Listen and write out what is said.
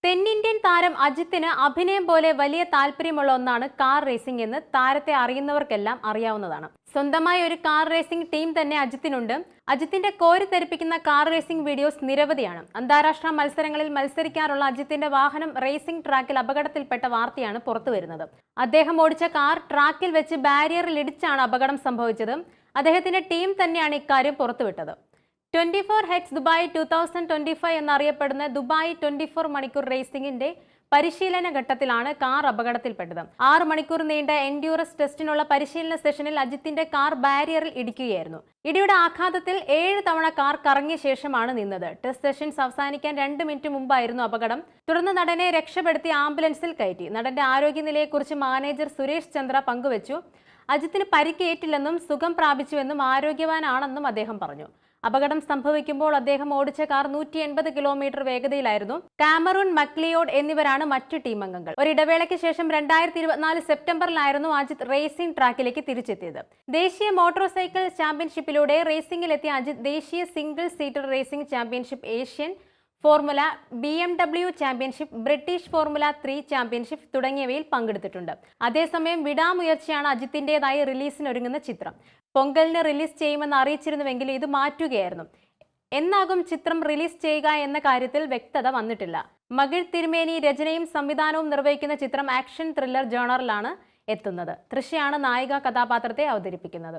തെന്നിന്ത്യൻ താരം അജിത്തിന് അഭിനയം പോലെ വലിയ താല്പര്യമുള്ള ഒന്നാണ് കാർ റേസിംഗ് എന്ന് താരത്തെ അറിയുന്നവർക്കെല്ലാം അറിയാവുന്നതാണ്. സ്വന്തമായി ഒരു കാർ റേസിംഗ് ടീം തന്നെ അജിത്തിനുണ്ട്. അജിത്തിന്റെ കോരിത്തെരിപ്പിക്കുന്ന കാർ റേസിംഗ് വീഡിയോസ് നിരവധിയാണ്. അന്താരാഷ്ട്ര മത്സരങ്ങളിൽ മത്സരിക്കാറുള്ള അജിത്തിന്റെ വാഹനം റേസിംഗ് ട്രാക്കിൽ അപകടത്തിൽപ്പെട്ട വാർത്തയാണ് പുറത്തുവരുന്നത്. അദ്ദേഹം ഓടിച്ച കാർ ട്രാക്കിൽ വെച്ച് ബാരിയറിൽ ഇടിച്ചാണ് അപകടം സംഭവിച്ചത്. അദ്ദേഹത്തിന്റെ ടീം തന്നെയാണ് ഇക്കാര്യം പുറത്തുവിട്ടത്. 24H ദുബായ് 2025 എന്നറിയപ്പെടുന്ന ദുബായ് 24 മണിക്കൂർ റേസിംഗിന്റെ പരിശീലന ഘട്ടത്തിലാണ് കാർ അപകടത്തിൽപ്പെട്ടത്. 6 മണിക്കൂർ നീണ്ട എൻഡ്യൂറൻസ് ടെസ്റ്റിനുള്ള പരിശീലന സെഷനിൽ അജിത്തിന്റെ കാർ ബാരിയറിൽ ഇടിക്കുകയായിരുന്നു. ഇടിയുടെ ആഘാതത്തിൽ 7 തവണ കാർ കറങ്ങിയ ശേഷമാണ് നിന്നത്. ടെസ്റ്റ് സെഷൻസ് അവസാനിക്കാൻ 2 മിനിറ്റ് മുമ്പായിരുന്നു അപകടം. തുടർന്ന് നടനെ രക്ഷപ്പെടുത്തി ആംബുലൻസിൽ കയറ്റി. നടന്റെ ആരോഗ്യനിലയെക്കുറിച്ച് മാനേജർ സുരേഷ് ചന്ദ്ര പങ്കുവച്ചു. അജിത്തിന് പരിക്കേറ്റില്ലെന്നും സുഖം പ്രാപിച്ചുവെന്നും ആരോഗ്യവാനാണെന്നും അദ്ദേഹം പറഞ്ഞു. അപകടം സംഭവിക്കുമ്പോൾ അദ്ദേഹം ഓടിച്ച കാർ 180 കിലോമീറ്റർ വേഗതയിലായിരുന്നു. കാമറൂൺ, മക്ലിയോഡ് എന്നിവരാണ് മറ്റു ടീം അംഗങ്ങൾ. ഒരിടവേളയ്ക്ക് ശേഷം 2024 സെപ്റ്റംബറിലായിരുന്നു അജിത് റേസിംഗ് ട്രാക്കിലേക്ക് തിരിച്ചെത്തിയത്. ദേശീയ മോട്ടോർ സൈക്കിൾ ചാമ്പ്യൻഷിപ്പിലൂടെ റേസിംഗിലെത്തിയ അജിത് ദേശീയ single seater racing championship, Asian formula, BMW championship, British formula 3 championship തുടങ്ങിയവയിൽ പങ്കെടുത്തിട്ടുണ്ട്. അതേസമയം വിടാമുയർച്ചയാണ് അജിത്തിൻ്റെതായി റിലീസിനൊരുങ്ങുന്ന ചിത്രം. പൊങ്കലിന് റിലീസ് ചെയ്യുമെന്ന് അറിയിച്ചിരുന്നുവെങ്കിലും ഇത് മാറ്റുകയായിരുന്നു. എന്നാകും ചിത്രം റിലീസ് ചെയ്യുക എന്ന കാര്യത്തിൽ വ്യക്തത വന്നിട്ടില്ല. മകിഴ് തിരുമേനി രചനയും സംവിധാനവും നിർവഹിക്കുന്ന ചിത്രം ആക്ഷൻ ത്രില്ലർ ജോണറിലാണ് എത്തുന്നത്. തൃഷയാണ് നായിക കഥാപാത്രത്തെ അവതരിപ്പിക്കുന്നത്.